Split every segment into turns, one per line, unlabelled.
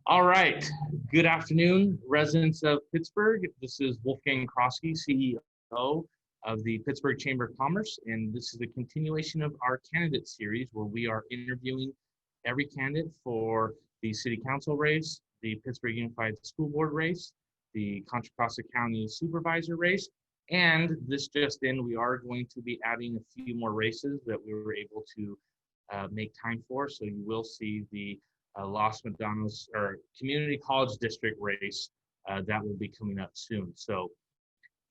All right. Good afternoon, residents of Pittsburgh. This is Wolfgang Krosky, CEO of the Pittsburgh Chamber of Commerce, and this is a continuation of our candidate series where we are interviewing every candidate for the City Council race, the Pittsburgh Unified School Board race, the Contra Costa County Supervisor race, and this just in, we are going to be adding a few more races that we were able to make time for. So you will see the Los Medanos or Community College District race that will be coming up soon. So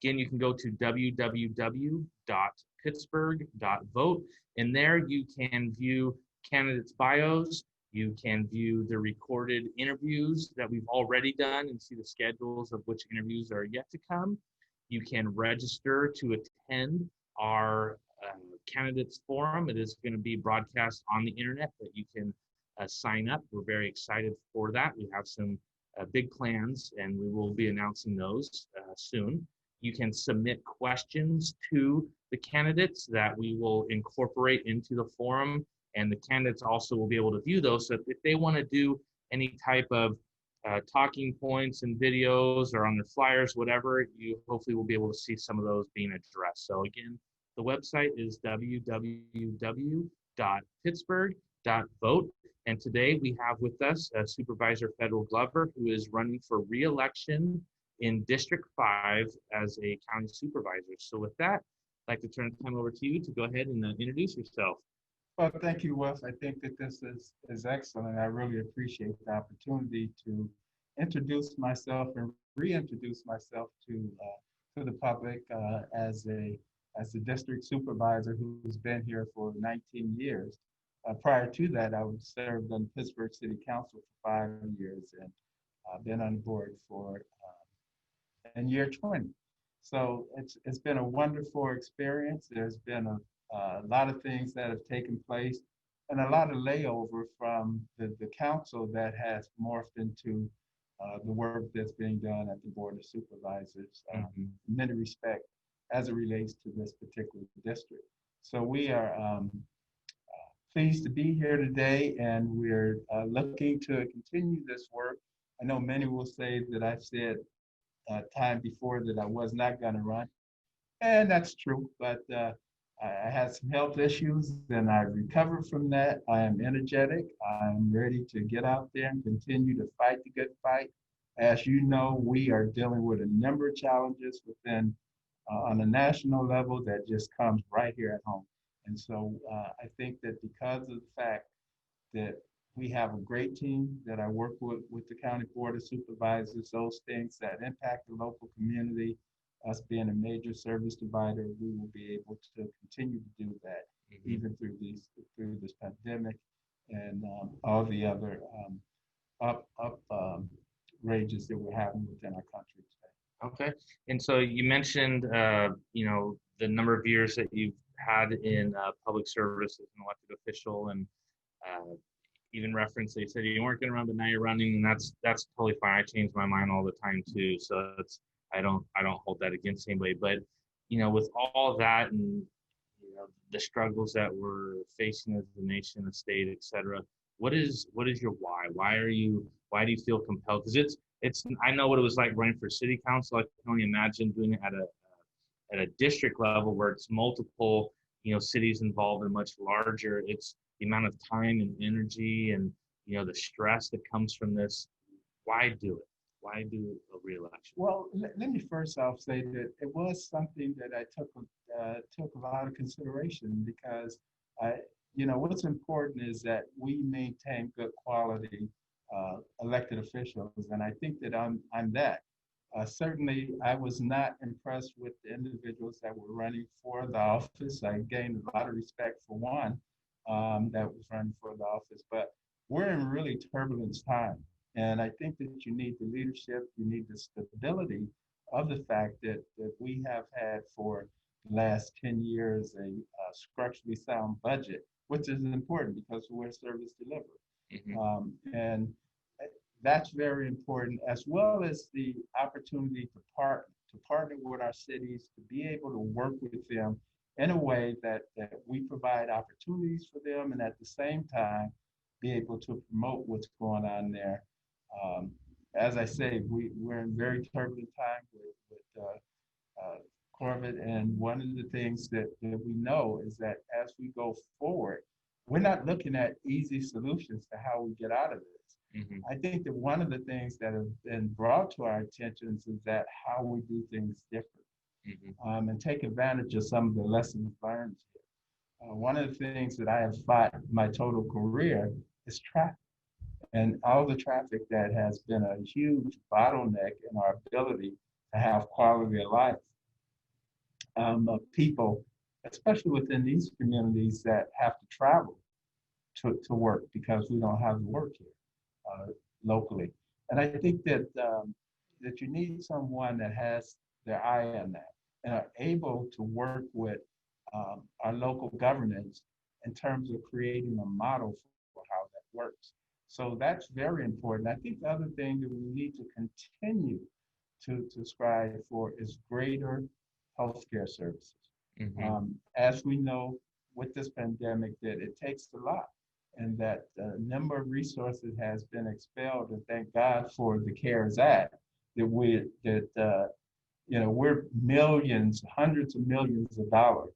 again, you can go to www.pittsburgh.vote, and there you can view candidates' bios. You can view the recorded interviews that we've already done and see the schedules of which interviews are yet to come. You can register to attend our candidates forum. It is going to be broadcast on the internet, but you can sign up. We're very excited for that. We have some big plans, and we will be announcing those soon. You can submit questions to the candidates that we will incorporate into the forum, and the candidates also will be able to view those. So if they want to do any type of talking points and videos or on their flyers, whatever, you hopefully will be able to see some of those being addressed. So again, the website is www.pittsburgh.vote. And today we have with us Supervisor Federal Glover, who is running for re-election in District 5 as a county supervisor. So with that, I'd like to turn the time over to you to go ahead and introduce yourself.
Well, thank you, Wes. I think that this is excellent. I really appreciate the opportunity to introduce myself and reintroduce myself to the public as a district supervisor who's been here for 19 years. Prior to that, I served on Pittsburgh City Council for 5 years and been on board for in year 20. So it's been a wonderful experience. There's been a lot of things that have taken place and a lot of layover from the council that has morphed into the work that's being done at the Board of Supervisors in many respects as it relates to this particular district. So we are pleased to be here today, and we're looking to continue this work. I know many will say that I've said time before that I was not going to run, and that's true, but I had some health issues and I recovered from that. I am energetic. I'm ready to get out there and continue to fight the good fight. As you know, we are dealing with a number of challenges within on a national level that just comes right here at home. And so I think that because of the fact that we have a great team that I work with the County Board of Supervisors, those things that impact the local community, us being a major service provider, we will be able to continue to do that even through this pandemic and all the other rages that we're having within our country today.
Okay, and so you mentioned, the number of years that you've had in public service as an elected official, and even referenced, they said you weren't going to run, but now you're running, and that's totally fine. I change my mind all the time too, so I don't hold that against anybody. But with all of that and the struggles that we're facing as a nation, a state, etc., what is your why? Why do you feel compelled? Because it's I know what it was like running for city council. I can only imagine doing it at a district level where it's multiple cities involved and much larger. It's the amount of time and energy and the stress that comes from this. Why do it? Why do a re-election?
Well, let me first off say that it was something that I took a lot of consideration because what's important is that we maintain good quality elected officials, and I think that I'm that. Certainly, I was not impressed with the individuals that were running for the office. I gained a lot of respect for one that was running for the office, but we're in really turbulent time. And I think that you need the leadership, you need the stability of the fact that we have had for the last 10 years a structurally sound budget, which is important because we're service delivery. And that's very important, as well as the opportunity to partner with our cities, to be able to work with them in a way that we provide opportunities for them, and at the same time, be able to promote what's going on there. Um, as I say, we're in very turbulent time with Corbett, and one of the things that we know is that as we go forward, we're not looking at easy solutions to how we get out of this.
Mm-hmm.
I think that one of the things that have been brought to our attention is that how we do things different, and take advantage of some of the lessons learned here. One of the things that I have fought my total career is traffic, and all the traffic that has been a huge bottleneck in our ability to have quality of life. Of people, especially within these communities that have to travel to work because we don't have the work here locally. And I think that you need someone that has their eye on that and are able to work with our local governance in terms of creating a model for how that works. So that's very important. I think the other thing that we need to continue to strive for is greater healthcare services. As we know with this pandemic, that it takes a lot, and that a number of resources has been expelled. And thank God for the CARES Act that we're millions, hundreds of millions of dollars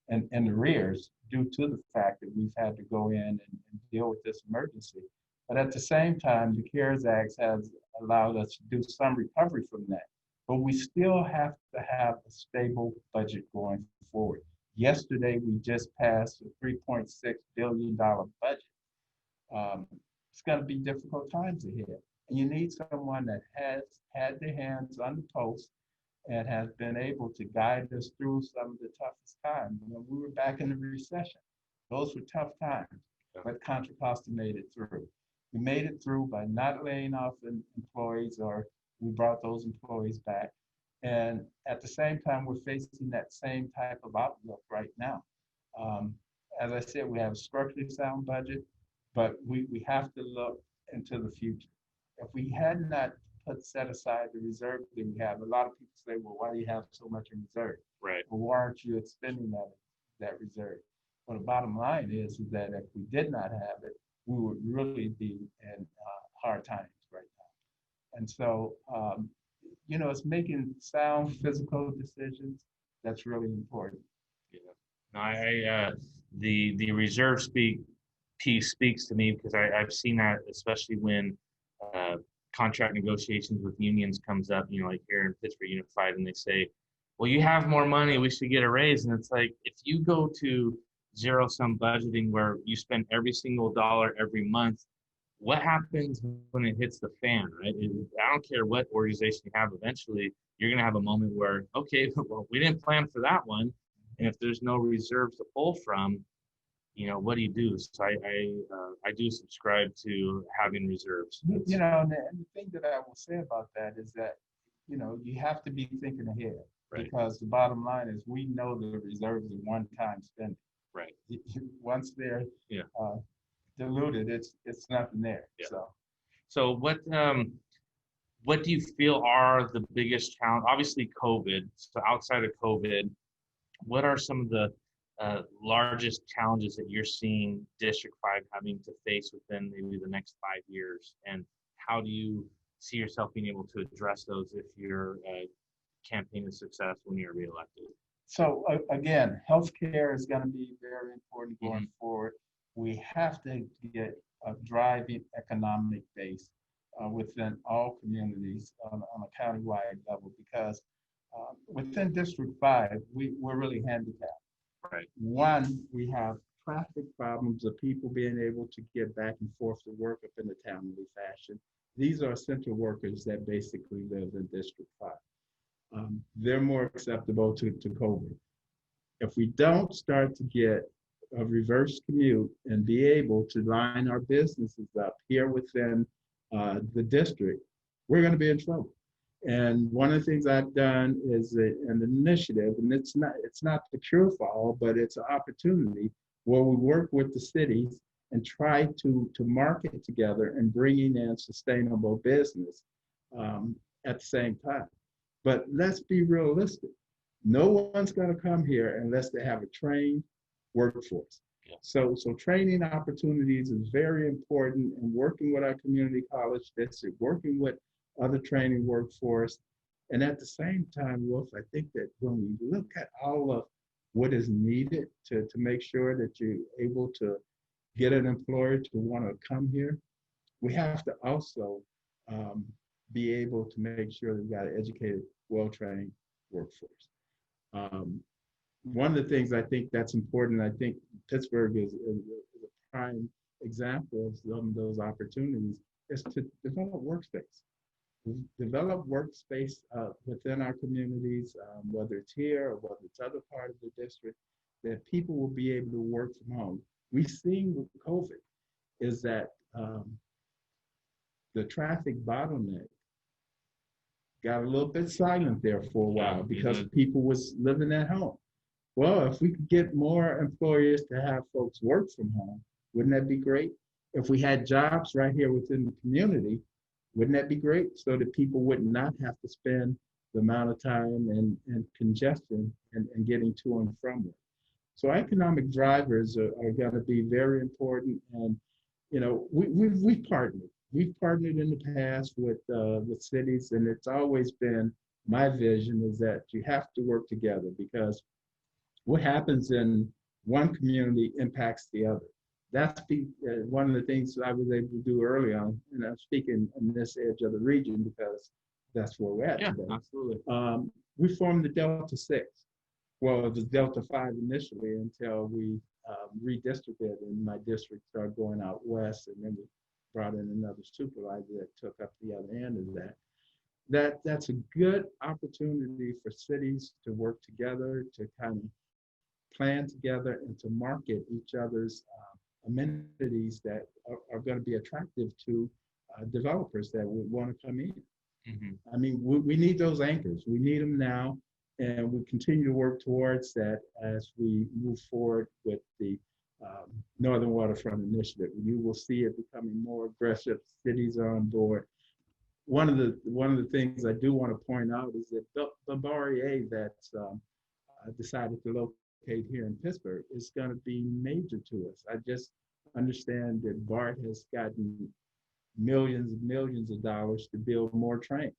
in arrears due to the fact that we've had to go in and deal with this emergency. But at the same time, the CARES Act has allowed us to do some recovery from that. But we still have to have a stable budget going forward. Yesterday, we just passed a $3.6 billion budget. It's going to be difficult times ahead. And you need someone that has had their hands on the pulse and has been able to guide us through some of the toughest times. When we were back in the recession, those were tough times, but Contra Costa made it through. We made it through by not laying off employees, or we brought those employees back. And at the same time, we're facing that same type of outlook right now. As I said, we have a structurally sound budget, but we have to look into the future. If we had not set aside the reserve that we have, a lot of people say, well, why do you have so much in reserve?
Right.
Well, why aren't you expending that reserve? Well, the bottom line is that if we did not have it, we would really be in hard times right now. And so, it's making sound physical decisions that's really important.
Yeah. No, the reserve piece speaks to me because I've seen that, especially when contract negotiations with unions comes up, like here in Pittsburgh Unified, and they say, well, you have more money, we should get a raise. And it's like, if you go to zero-sum budgeting where you spend every single dollar every month, what happens when it hits the fan, right? I don't care what organization you have, eventually you're going to have a moment where, okay, well, we didn't plan for that one. And if there's no reserves to pull from, what do you do? So I do subscribe to having reserves.
And the thing that I will say about that is that, you have to be thinking ahead. Right. Because the bottom line is we know the reserves are one-time spending.
Right.
Once they're diluted, it's nothing there.
Yeah. So what do you feel are the biggest challenge? Obviously COVID. So outside of COVID, what are some of the largest challenges that you're seeing District 5 having to face within maybe the next 5 years? And how do you see yourself being able to address those if your campaign is successful when you're reelected?
So again, healthcare is going to be very important going forward. We have to get a driving economic base within all communities on a countywide level, because within District 5, we're really handicapped.
Right.
One, we have traffic problems of people being able to get back and forth to work up in a timely fashion. These are essential workers that basically live in District 5. They're more acceptable to COVID. If we don't start to get a reverse commute and be able to line our businesses up here within the district, we're going to be in trouble. And one of the things I've done is an initiative, and it's not the cure for all, but it's an opportunity where we work with the cities and try to market together and bringing in sustainable business at the same time. But let's be realistic. No one's going to come here unless they have a trained workforce.
Yeah.
So training opportunities is very important, and working with our community college district, working with other training workforce. And at the same time, Wolf, I think that when we look at all of what is needed to make sure that you're able to get an employer to want to come here, we have to also um, be able to make sure that we've got an educated, well-trained workforce. Um, One of the things I think that's important, I think Pittsburgh is a prime example of some of those opportunities, is to develop workspace. Develop workspace within our communities, whether it's here or whether it's other part of the district, that people will be able to work from home. We've seen with COVID is that the traffic bottleneck got a little bit silent there for a while because people was living at home. Well, if we could get more employers to have folks work from home, wouldn't that be great? If we had jobs right here within the community, wouldn't that be great? So that people would not have to spend the amount of time and congestion and getting to and from work. So economic drivers are going to be very important. And, you know, we've partnered. We've partnered in the past with cities, and it's always been my vision is that you have to work together, because what happens in one community impacts the other. That's one of the things that I was able to do early on, and I'm speaking on this edge of the region because that's where we're at today.
Absolutely.
We formed the Delta 6. Well, it was Delta 5 initially until we redistricted, and my district started going out west, and then we brought in another supervisor that took up the other end of that. That's a good opportunity for cities to work together, to kind of plan together and to market each other's amenities that are going to be attractive to developers that would want to come in. I mean, we need those anchors. We need them now, and we continue to work towards that as we move forward with the Northern Waterfront Initiative. You will see it becoming more aggressive. Cities are on board. One of the things I do want to point out is that the Barrier that's decided to locate here in Pittsburgh is going to be major to us. I just understand that BART has gotten millions and millions of dollars to build more trains.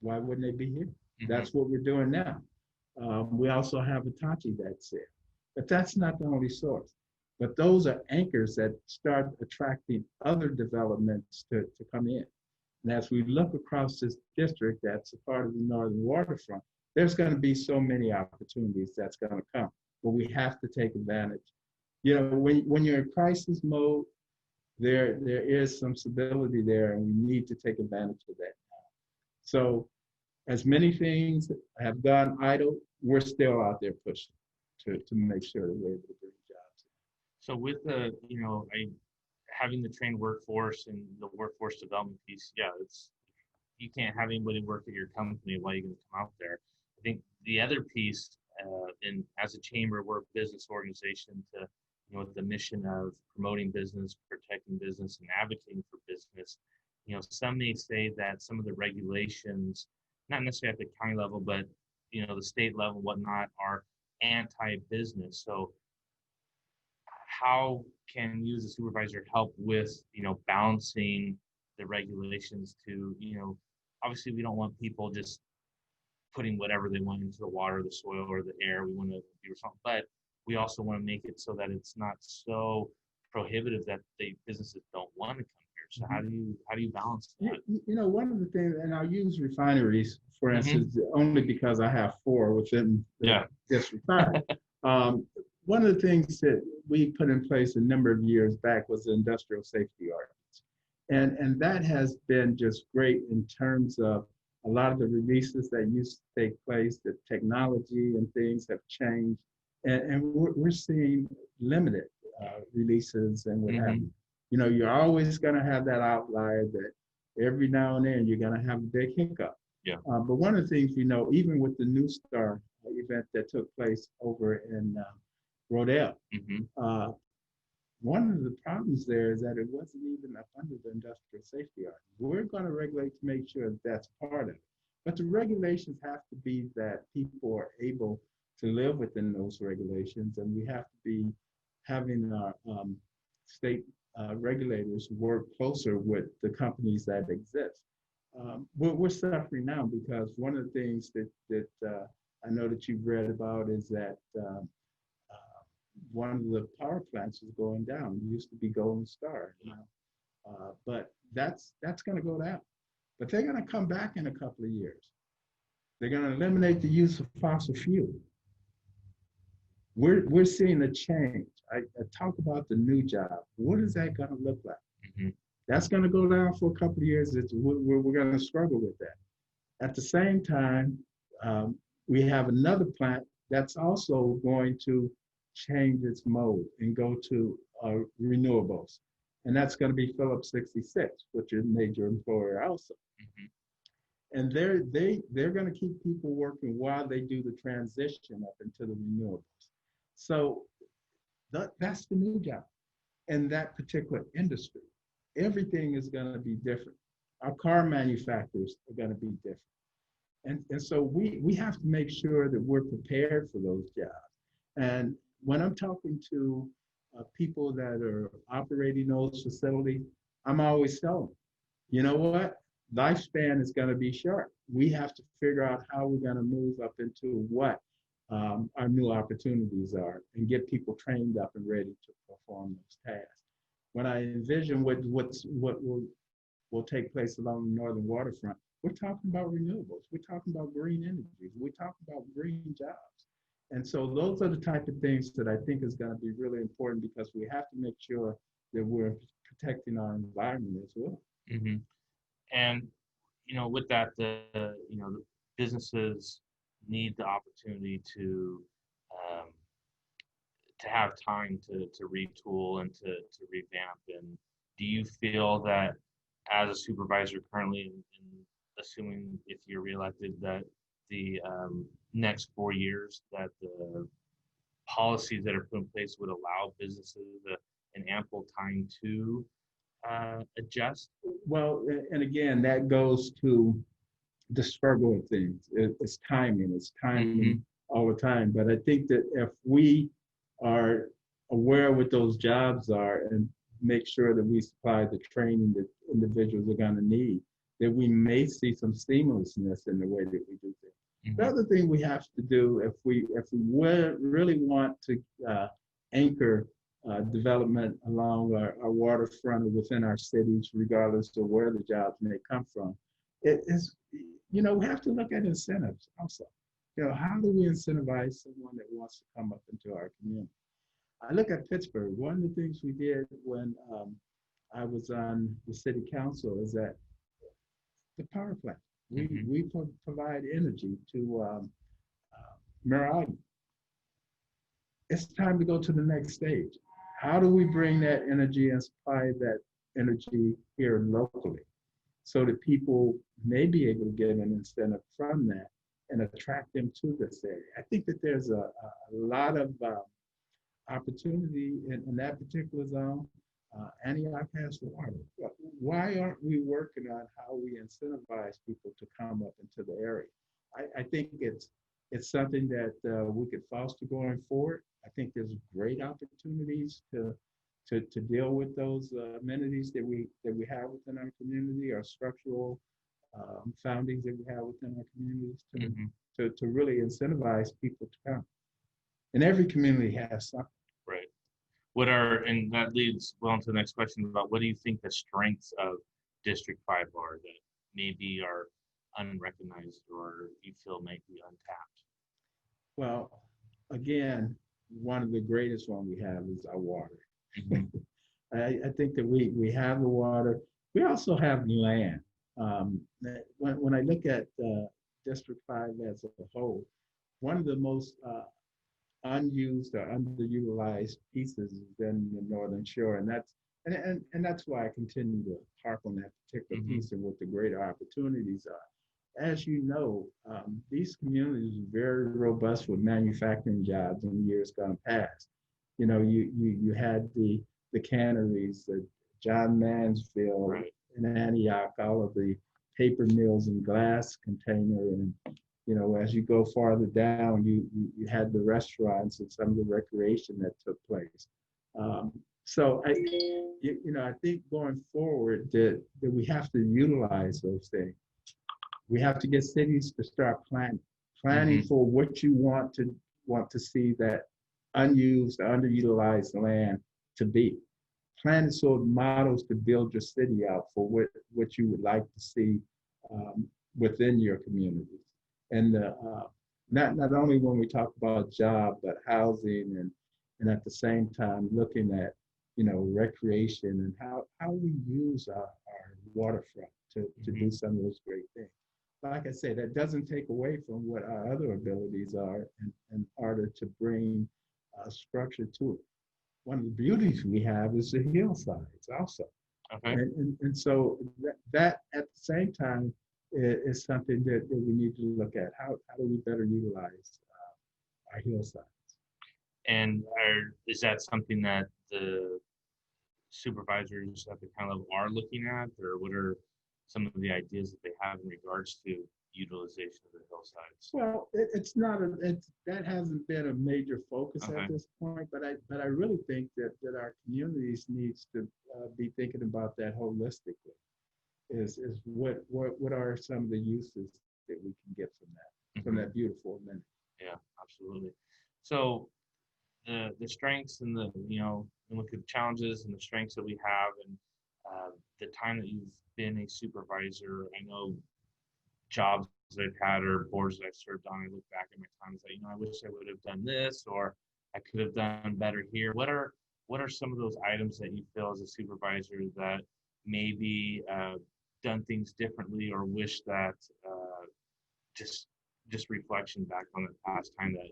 Why wouldn't they be here? That's what we're doing now. We also have Hitachi that's there, but that's not the only source. But those are anchors that start attracting other developments to come in. And as we look across this district that's a part of the Northern Waterfront, there's going to be so many opportunities that's going to come, but we have to take advantage. You know, when you're in crisis mode, there is some stability there, and we need to take advantage of that now. So as many things have gone idle, we're still out there pushing to make sure that we're able to bring jobs in.
So with the, having the trained workforce and the workforce development piece, you can't have anybody work at your company while you're going to come out there. I think the other piece, and as a chamber, we're a business organization with the mission of promoting business, protecting business, and advocating for business. Some may say that some of the regulations, not necessarily at the county level, but the state level, whatnot, are anti-business. So how can you as a supervisor help with, balancing the regulations to, obviously we don't want people just putting whatever they want into the water, the soil, or the air. We want to be responsible, but we also want to make it so that it's not so prohibitive that the businesses don't want to come here. So how do you balance that?
One of the things, and I'll use refineries, for instance, only because I have 4 within this refinery. One of the things that we put in place a number of years back was the industrial safety ordinance. And that has been just great in terms of a lot of the releases that used to take place, the technology and things have changed. And we're seeing limited releases and what have you. You're always going to have that outlier that every now and then you're going to have a big hiccup. But one of the things, even with the New Star event that took place over in Rodale, one of the problems there is that it wasn't even up under the industrial safety act. We're going to regulate to make sure that that's part of it. But the regulations have to be that people are able to live within those regulations, and we have to having our state regulators work closer with the companies that exist. We're suffering now because one of the things that I know that you've read about is that one of the power plants is going down. It used to be Golden Star now, but that's going to go down. But they're going to come back in a couple of years. They're going to eliminate the use of fossil fuel. We're seeing a change. I talk about the new job. What is that going to look like? Mm-hmm. That's going to go down for a couple of years. We're going to struggle with that. At the same time, we have another plant that's also going to change its mode and go to renewables. And that's going to be Phillips 66, which is a major employer also. Mm-hmm. And they're going to keep people working while they do the transition up into the renewables. So that's the new job in that particular industry. Everything is going to be different. Our car manufacturers are going to be different. And so we have to make sure that we're prepared for those jobs. And when I'm talking to people that are operating those facilities, I'm always telling them, you know what? Lifespan is going to be short. We have to figure out how we're going to move up into what our new opportunities are and get people trained up and ready to perform those tasks. When I envision what will take place along the northern waterfront, we're talking about renewables. We're talking about green energy. We're talking about green jobs. And so those are the type of things that I think is going to be really important because we have to make sure that we're protecting our environment as well.
Mm-hmm. And, with that, the businesses need the opportunity to have time to retool and to revamp. And do you feel that as a supervisor currently, and assuming if you're reelected, that the next 4 years that the policies that are put in place would allow businesses an ample time to adjust?
Well, and again, that goes to the struggle of things. It's timing. It's timing mm-hmm. all the time. But I think that if we are aware of what those jobs are and make sure that we supply the training that individuals are going to need, that we may see some seamlessness in the way that we do things. Mm-hmm. The other thing we have to do, if we really want to anchor development along our waterfront or within our cities, regardless of where the jobs may come from, it is, we have to look at incentives also. How do we incentivize someone that wants to come up into our community? I look at Pittsburgh. One of the things we did when I was on the city council is that the power plant. We provide energy to Meragi. It's time to go to the next stage. How do we bring that energy and supply that energy here locally so that people may be able to get an incentive from that and attract them to this area? I think that there's a lot of opportunity in that particular zone. Antioch has the water. Why aren't we working on how we incentivize people to come up into the area? I think it's something that we could foster going forward. I think there's great opportunities to deal with those amenities that we have within our community, our structural foundings that we have within our communities to really incentivize people to come. And every community has something.
Right. And that leads well to the next question about what do you think the strengths of District 5 are that maybe are unrecognized or you feel might be untapped?
Well, again, one of the greatest one we have is our water. Mm-hmm. I think that we have the water. We also have land. When I look at District 5 as a whole, one of the most unused or underutilized pieces is in the Northern Shore, and that's why I continue to harp on that particular mm-hmm. piece and what the greater opportunities are. As you know, these communities are very robust with manufacturing jobs in years gone past. You had the canneries, the John Mansfield, right. in Antioch, all of the paper mills and glass container, and as you go farther down, you had the restaurants and some of the recreation that took place. So I think going forward that we have to utilize those things. We have to get cities to start planning for what you want to see that unused, underutilized land to be. Planning sort of models to build your city out for what you would like to see within your communities. And not only when we talk about job, but housing and at the same time looking at recreation and how we use our waterfront to do some of those great things. Like I say, that doesn't take away from what our other abilities are in order to bring structure to it. One of the beauties we have is the hillsides also.
Okay.
And so that at the same time is something that we need to look at. How do we better utilize our hillsides?
And is that something that the supervisors at the county level are looking at, or what are some of the ideas that they have in regards to utilization of the hillsides?
Well, that hasn't been a major focus at this point, but I really think that our communities needs to be thinking about that holistically. Is what are some of the uses that we can get from that beautiful amenity?
Yeah, absolutely. So the strengths and look at the challenges and the strengths that we have, and the time that you've been a supervisor. I know jobs that I've had or boards that I've served on, I look back at my time and say, I wish I would have done this, or I could have done better here. What are some of those items that you feel as a supervisor that maybe done things differently, or wish that just reflection back on the past time that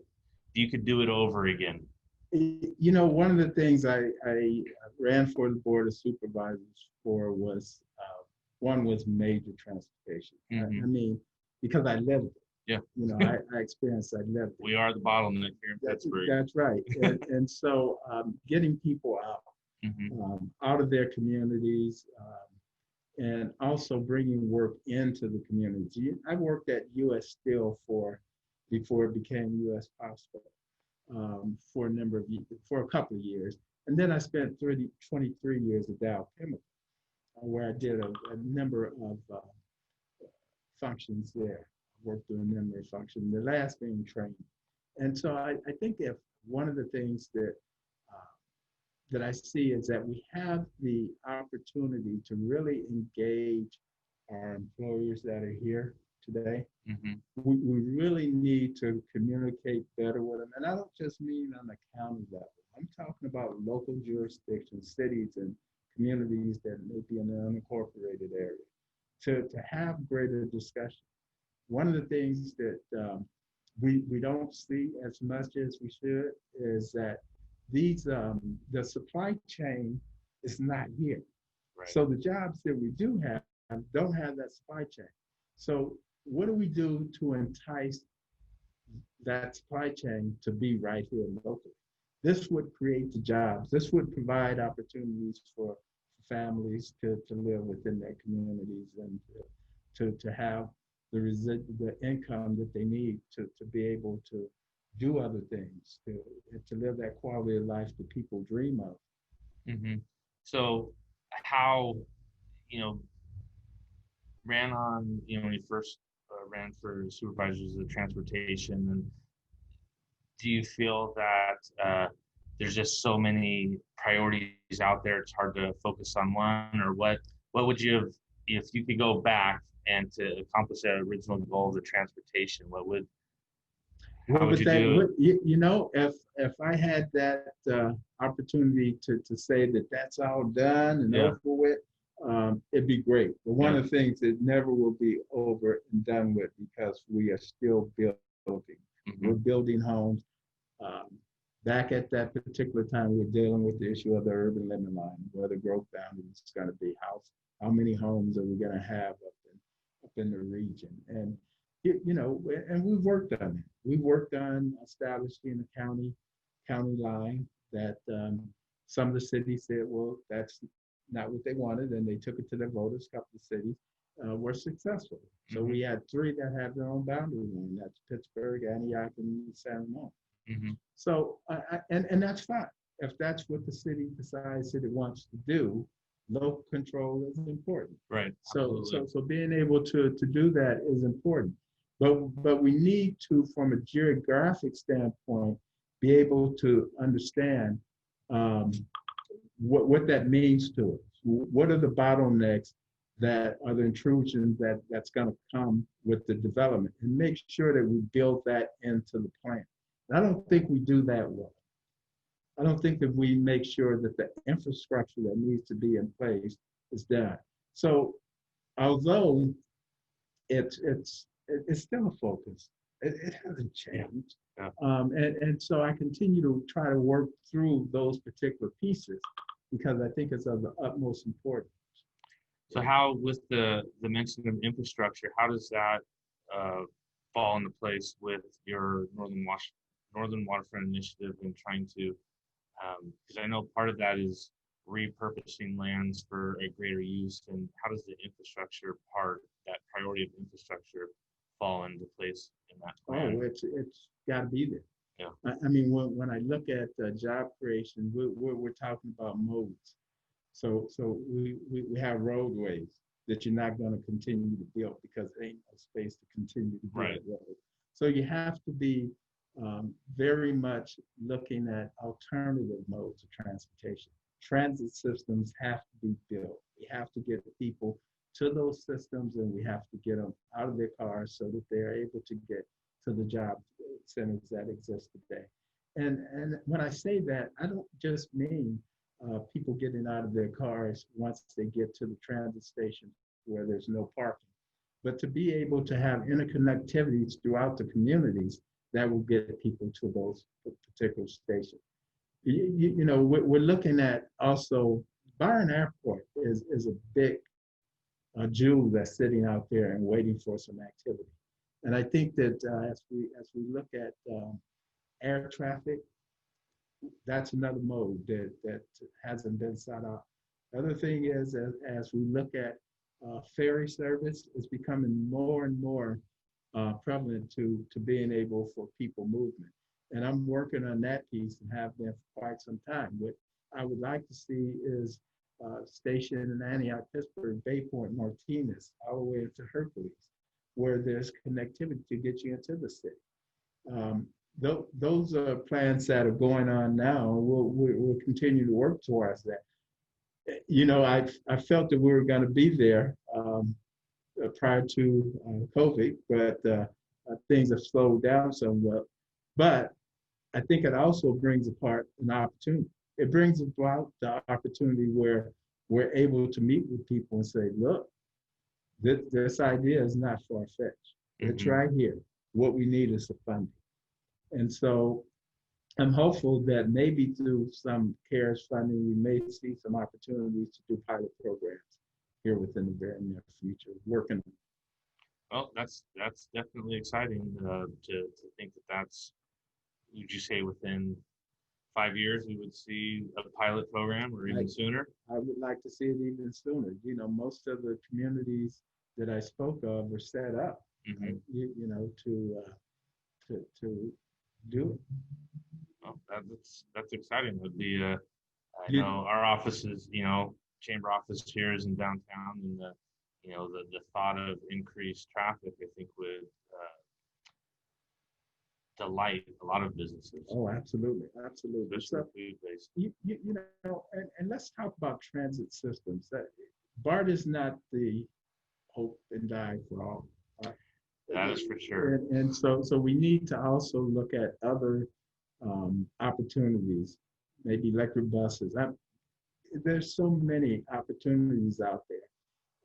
you could do it over again?
One of the things I ran for the board of supervisors for was one was major transportation. I mean, because I lived it.
Yeah.
I experienced, I lived it.
We are the bottleneck here in Pittsburgh.
That's right. And so getting people out of their communities, and also bringing work into the community. I worked at U.S. Steel before it became U.S. Hospital for a couple of years. And then I spent 23 years at Dow Chemical, where I did a number of functions there. Worked on a number of functions, the last being training. And so I think if one of the things that I see is that we have the opportunity to really engage our employers that are here today. We really need to communicate better with them. And I don't just mean on the county level. I'm talking about local jurisdictions, cities and communities that may be in an unincorporated area to have greater discussion. One of the things that we don't see as much as we should is that the supply chain is not here.
Right.
So the jobs that we do have don't have that supply chain. So what do we do to entice that supply chain to be right here locally? This would create the jobs. This would provide opportunities for families to live within their communities and to have the income that they need to be able to do other things, to live that quality of life that people dream of.
So how, ran on, when you first ran for supervisors of transportation, and do you feel that there's just so many priorities out there, it's hard to focus on one? Or what would you have, if you could go back and to accomplish that original goal of the transportation, how would you do it?
If I had that opportunity to say that that's all done and over with, it'd be great. But one of the things that never will be over and done with, because we are still building. We're building homes. Back at that particular time, we're dealing with the issue of the urban limit line, where the growth boundary is going to be. How many homes are we going to have up in the region? And and we've worked on it. We worked on establishing a county line that some of the cities said, well, that's not what they wanted, and they took it to their voters. A couple of cities were successful. So we had 3 that have their own boundary line. That's Pittsburgh, Antioch, and San Ramon. So and that's fine. if that's what the city decides that it wants to do, local control is important.
Right.
So,
Absolutely.
so being able to do that is important. But we need to, from a geographic standpoint, be able to understand um, what that means to us. What are the bottlenecks that are the intrusions that's going to come with the development, and make sure that we build that into the plan. And I don't think we do that well. I don't think that we make sure that the infrastructure that needs to be in place is done. So although it's still a focus, it hasn't changed.
Yeah.
And so I continue to try to work through those particular pieces because I think it's of the utmost importance.
So how, with the mention of infrastructure, how does that uh, fall into place with your Northern Waterfront Initiative and trying to, because I know part of that is repurposing lands for a greater use, and how does the infrastructure part, that priority of infrastructure, fall into place in that plan?
Oh, it's got to be there.
Yeah.
I mean, when I look at job creation, we're talking about modes. So we have roadways that you're not going to continue to build because there ain't no space to continue to build roads. So you have to be very much looking at alternative modes of transportation. Transit systems have to be built. We have to get people to those systems, and we have to get them out of their cars so that they're able to get to the job centers that exist today. And when I say that, I don't just mean people getting out of their cars once they get to the transit station where there's no parking, but to be able to have interconnectivities throughout the communities that will get people to those particular stations. You know, we're looking at also Byron Airport is a big jewel that's sitting out there and waiting for some activity. And I think that as we look at air traffic, that's another mode that hasn't been sought out. The other thing is, as we look at ferry service, it's becoming more and more prevalent to being able for people movement. And I'm working on that piece and have been for quite some time. What I would like to see is station in Antioch, Pittsburgh, Bayport, Martinez, all the way into Hercules, where there's connectivity to get you into the city. Those are plans that are going on now. We'll continue to work towards that. You know, I felt that we were going to be there prior to COVID, but things have slowed down somewhat. But I think it also brings apart an opportunity. It brings about the opportunity where we're able to meet with people and say, look, this idea is not far-fetched. It's right here. What we need is the funding. And so I'm hopeful that maybe through some CARES funding, we may see some opportunities to do pilot programs here within the very near future, working.
Well, that's definitely exciting to think that that's, would you say within 5 years we would see a pilot program, or even sooner?
I would like to see it even sooner. You know, most of the communities that I spoke of were set up, you know, to do it.
Well, that's exciting. That'd be I know our offices, you know, chamber office here is in downtown, and the thought of increased traffic, I think, would delight a lot of businesses.
Oh, absolutely, absolutely.
Especially food-based.
You know, and let's talk about transit systems. That BART is not the hope and die for all.
That is for sure.
And so we need to also look at other opportunities, maybe electric buses. There's so many opportunities out there.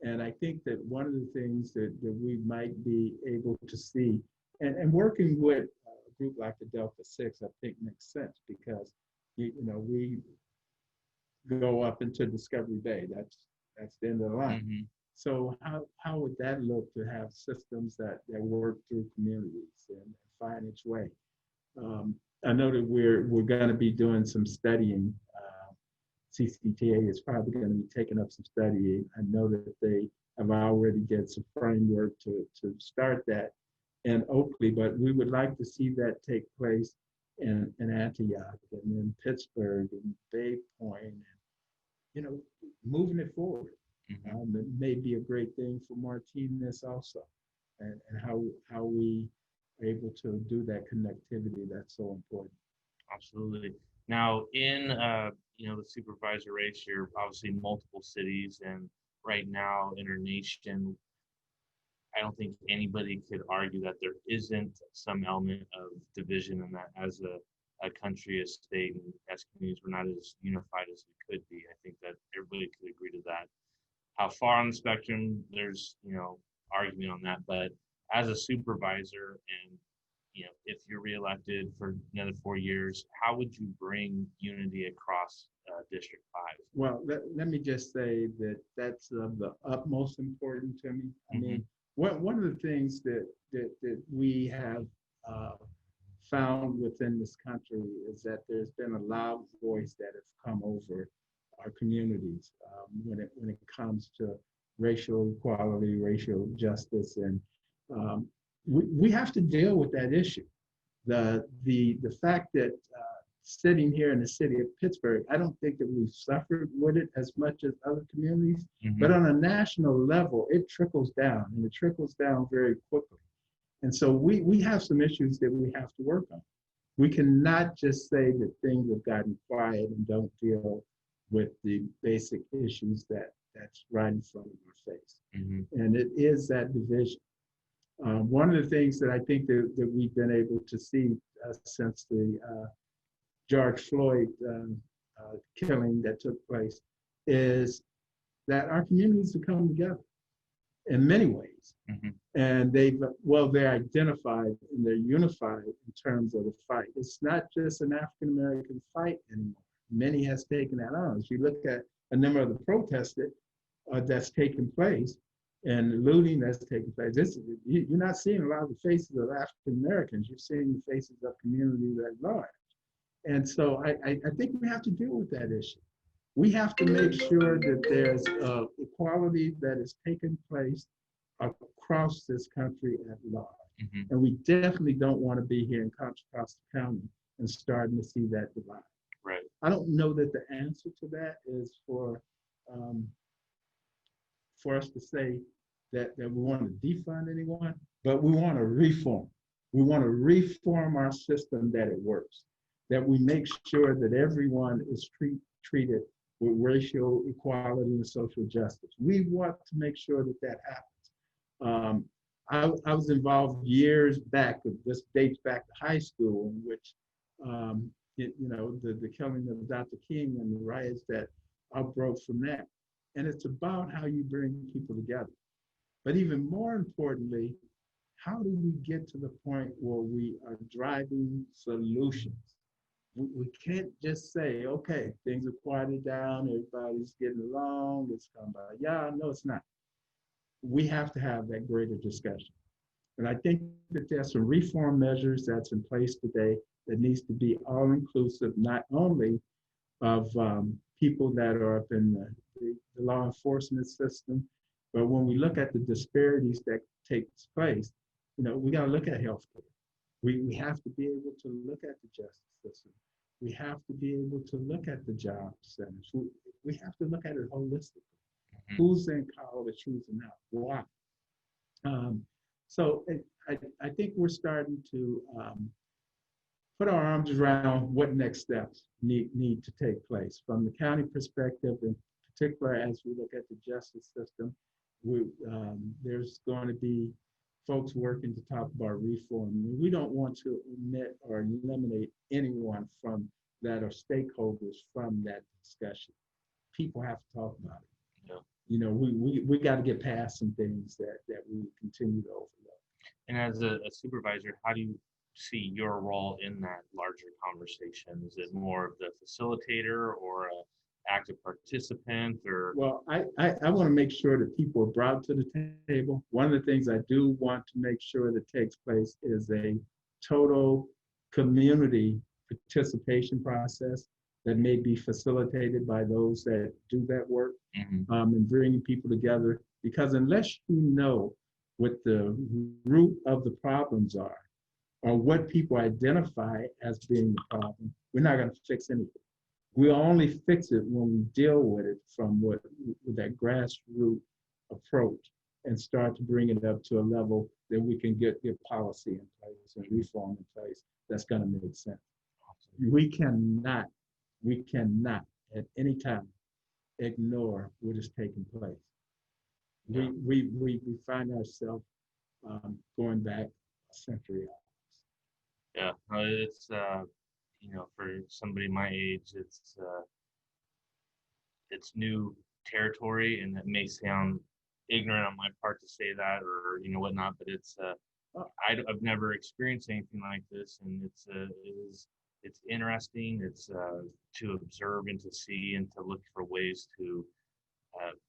And I think that one of the things that we might be able to see, and working with a group like the Delta 6, I think makes sense, because you know, we go up into Discovery Bay. That's the end of the line. So how would that look to have systems that work through communities and find its way? I know that we're going to be doing some studying. CCTA is probably going to be taking up some studying. I know that they have already get some framework to start that in Oakley, but we would like to see that take place in Antioch and in Pittsburgh and Bay Point, and moving it forward. It may be a great thing for Martinez also, and how we are able to do that connectivity that's so important.
Absolutely. Now, in the supervisor race, you're obviously in multiple cities, and right now in our nation, I don't think anybody could argue that there isn't some element of division, and that as a country, a state, and as communities, we're not as unified as we could be. I think that everybody could agree to that. How far on the spectrum, there's argument on that, but as a supervisor, and if you're reelected for another 4 years, how would you bring unity across District 5?
Well, let me just say that that's of the utmost importance to me. I mean, one of the things that we have found within this country is that there's been a loud voice that has come over our communities when it comes to racial equality, racial justice, and we have to deal with that issue. The fact that sitting here in the city of Pittsburgh, I don't think that we've suffered with it as much as other communities, but on a national level, it trickles down, and it trickles down very quickly. And so we have some issues that we have to work on. We cannot just say that things have gotten quiet and don't deal with the basic issues that's right in front of our face. And it is that division. One of the things that I think that we've been able to see since the George Floyd killing that took place is that our communities have come together in many ways. And they're identified and they're unified in terms of the fight. It's not just an African-American fight anymore. Many has taken that on. If you look at a number of the protests that's taken place and looting that's taken place, you're not seeing a lot of the faces of African-Americans. You're seeing the faces of communities at large. And so I think we have to deal with that issue. We have to make sure that there's equality that is taking place across this country at large. And we definitely don't want to be here in Contra Costa County and starting to see that divide.
Right.
I don't know that the answer to that is for us to say that we want to defund anyone, but we want to reform. We want to reform our system that it works, that we make sure that everyone is treated with racial equality and social justice. We want to make sure that happens. I was involved years back, this dates back to high school, in which the killing of Dr. King and the riots that outbroke from that. And it's about how you bring people together. But even more importantly, how do we get to the point where we are driving solutions? We can't just say, okay, things are quieted down, everybody's getting along, it's come by. Yeah, no, it's not. We have to have that greater discussion. And I think that there's some reform measures that's in place today that needs to be all inclusive, not only of people that are up in the law enforcement system, but when we look at the disparities that takes place, we got to look at healthcare. We have to be able to look at the justice system. We have to be able to look at the job centers. We have to look at it holistically. Who's in college, who's not, why? So I think we're starting to put our arms around what next steps need to take place. From the county perspective, in particular, as we look at the justice system, there's going to be folks working to talk about reform. We don't want to omit or eliminate anyone from that or stakeholders from that discussion. People have to talk about it. Yeah. We got to get past some things that we continue to overlook.
And as a supervisor, how do you see your role in that larger conversation? Is it more of the facilitator or an active participant? Or
well, I want to make sure that people are brought to the table. One of the things I do want to make sure that takes place is a total community participation process that may be facilitated by those that do that work, and bringing people together. Because unless you know what the root of the problems are, or what people identify as being the problem, we're not going to fix anything. We'll only fix it when we deal with it from with that grassroots approach and start to bring it up to a level that we can get policy in place and reform in place that's going to make sense. We cannot at any time ignore what is taking place. We find ourselves going back a century.
Yeah, it's for somebody my age, it's new territory, and it may sound ignorant on my part to say that, or whatnot, but it's I've never experienced anything like this, and it's interesting. It's to observe and to see and to look for ways to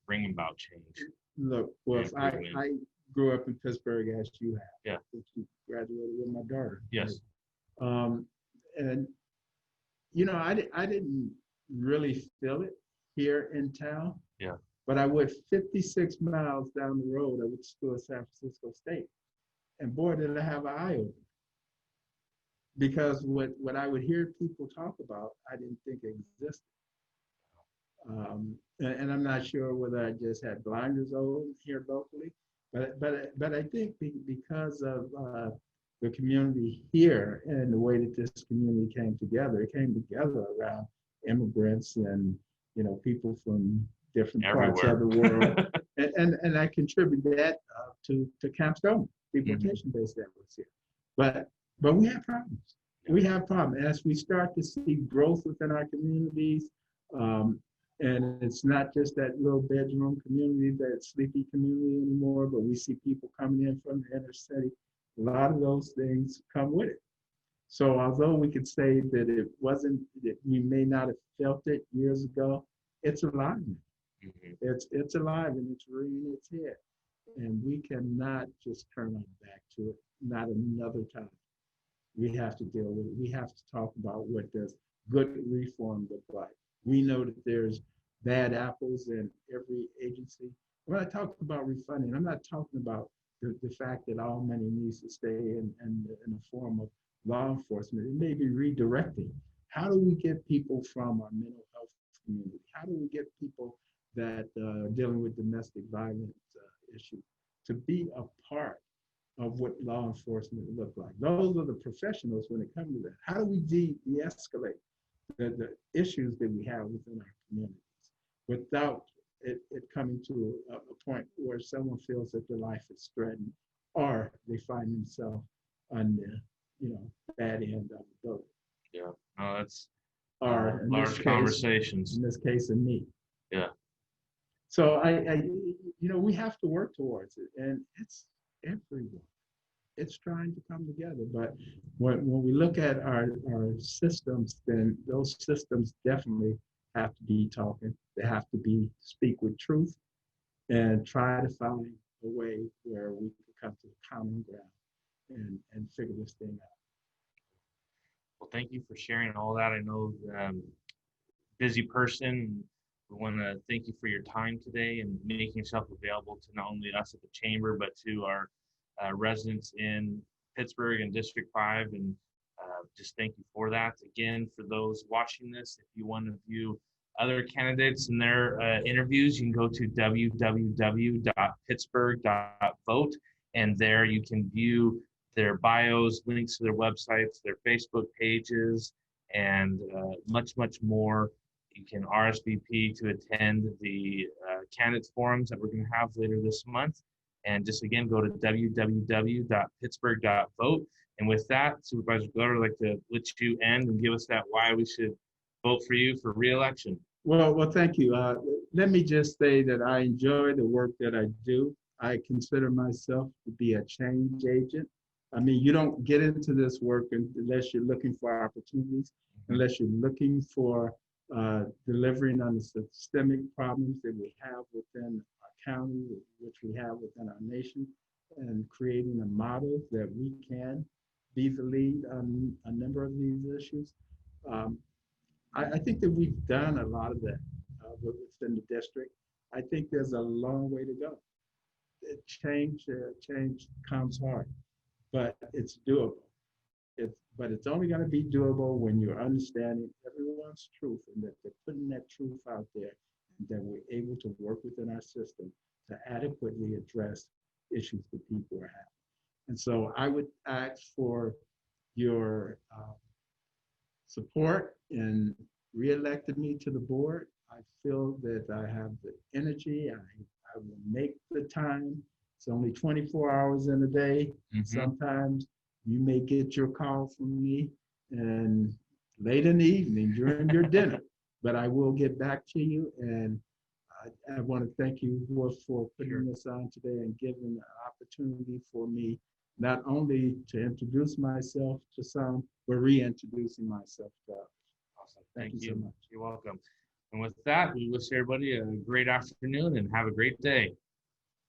bring about change.
Look, well, I grew up in Pittsburgh as you have.
Yeah.
You graduated with my daughter.
Yes.
Right? And I didn't really feel it here in town.
Yeah.
But I went 56 miles down the road. I went to school at San Francisco State. And boy, did I have an eye opener. Because what I would hear people talk about, I didn't think existed. And I'm not sure whether I just had blinders on here locally, but I think because of the community here and the way that this community came together, it came together around immigrants and people from different parts of the world, and I contribute that to Camp Stoneman, deportation-based efforts here. But we have problems. We have problems as we start to see growth within our communities. And it's not just that little bedroom community, that sleepy community anymore, but we see people coming in from the inner city. A lot of those things come with it. So although we could say that it wasn't, that we may not have felt it years ago, it's alive. It's alive and it's rearing its head. And we cannot just turn our back to it, not another time. We have to deal with it. We have to talk about what does good reform look like. We know that there's bad apples in every agency. When I talk about refunding, I'm not talking about the fact that all money needs to stay in the form of law enforcement. It may be redirecting. How do we get people from our mental health community? How do we get people that are dealing with domestic violence issues to be a part of what law enforcement look like? Those are the professionals when it comes to that. How do we de-escalate the issues that we have within our communities without it coming to a point where someone feels that their life is threatened or they find themselves on the bad end of the boat?
Yeah, no, that's
large
conversations.
In this case, of me.
Yeah.
So I we have to work towards it, and it's everyone. It's trying to come together. But when we look at our systems, then those systems definitely have to be talking. They have to speak with truth and try to find a way where we can come to the common ground and figure this thing out.
Well, thank you for sharing all that. I know busy person. We want to thank you for your time today and making yourself available to not only us at the chamber, but to our residents in Pittsburgh and District 5. And just thank you for that. Again, for those watching this, if you want to view other candidates and their interviews, you can go to www.pittsburgh.vote, and there you can view their bios, links to their websites, their Facebook pages, and much more. You can RSVP to attend the candidates forums that we're going to have later this month. And just again, go to www.pittsburgh.vote. And with that, Supervisor Glover, I'd like to let you end and give us that why we should vote for you for re-election.
Well, thank you. Let me just say that I enjoy the work that I do. I consider myself to be a change agent. I mean, you don't get into this work unless you're looking for opportunities, unless you're looking for delivering on the systemic problems that we have within our county, which we have within our nation, and creating a model that we can be the lead on a number of these issues. I think that we've done a lot of that within the district. I think there's a long way to go. Change comes hard, but it's doable. but it's only going to be doable when you're understanding everyone's truth and that they're putting that truth out there and that we're able to work within our system to adequately address issues that people are having. And so I would ask for your support in reelecting me to the board. I feel that I have the energy. I will make the time. It's only 24 hours in a day.
Mhm.
Sometimes you may get your call from me and late in the evening during your dinner, but I will get back to you. And I want to thank you for putting this on today and giving the opportunity for me not only to introduce myself to some, but reintroducing myself to others.
Awesome.
Thank you so much.
You're welcome. And with that, we wish everybody a great afternoon and have a great day.